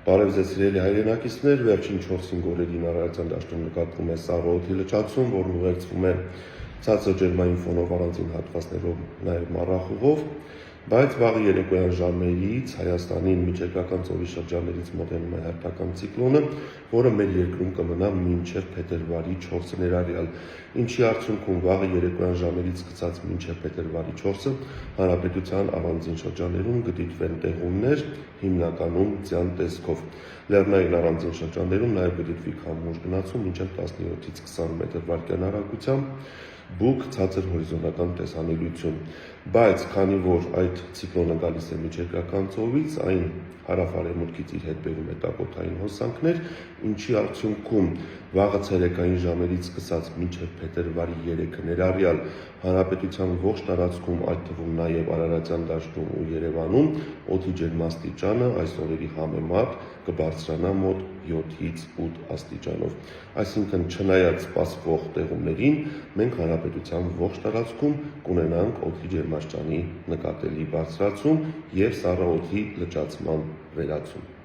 Բարև ձեզ սիրելի հայրենակիցներ, վերջին 4-5 օրերին Արարատյան դաշտում նկատվում է սառը օդի լճացում, որն ուղեկցվում է ցածր ջերմային ֆոնով առանձին հատվածներով նաև մառախուղով, բայց վաղ երեկոյան ժամերից Հայաստանին միջերկրական ծովի շրջաններից մոտենում է հերթական ցիկլոնը, որը մեր երկրում կմնա մինչև փետրվարի 4-ը ներառյալ, ինչի արդյունքում վաղ երեկոյան ժամերից սկսած մինչև փետրվարի 4-ը հանրապետության առանձին շրջաններում կդիտվեն տեղումներ, հիմնականում ձյան տեսքով։ Լեռնային առանձին շրջաններում նաև կդիտվի քամուշ գնացում մինչև 17-ից 20 մետր/վայրկյան արագությամբ, բուք ցածր հորիզոնական տեսանելիություն, բայց քանի որ այդ ցիկլոնը գալիս է միջերկրական ծովից, այն հարավ-արևմուտքից իր հետ բերում է տակոթային հոսանքներ, ինչի արդյունքում վաղը ցերեկային ժամերից սկսած մինչև փետրվարի 3-ը ներառյալ հանրապետության ողջ տարածքում, այդ թվում նաև Արարատյան դաշտում ու Երևանում, օդի ջերմաստիճանը այս օրերի համեմատ կբարձրանա մոտ 7-ից 8 աստիճանով։ Այսինքն, չնայած սպասվող տեղումներին, մենք հանրապետության ողջ տարածքում կունենանք օդի ջերմաստիճանի նկատելի բարձրացում և սառը օդի լճացման վերացում։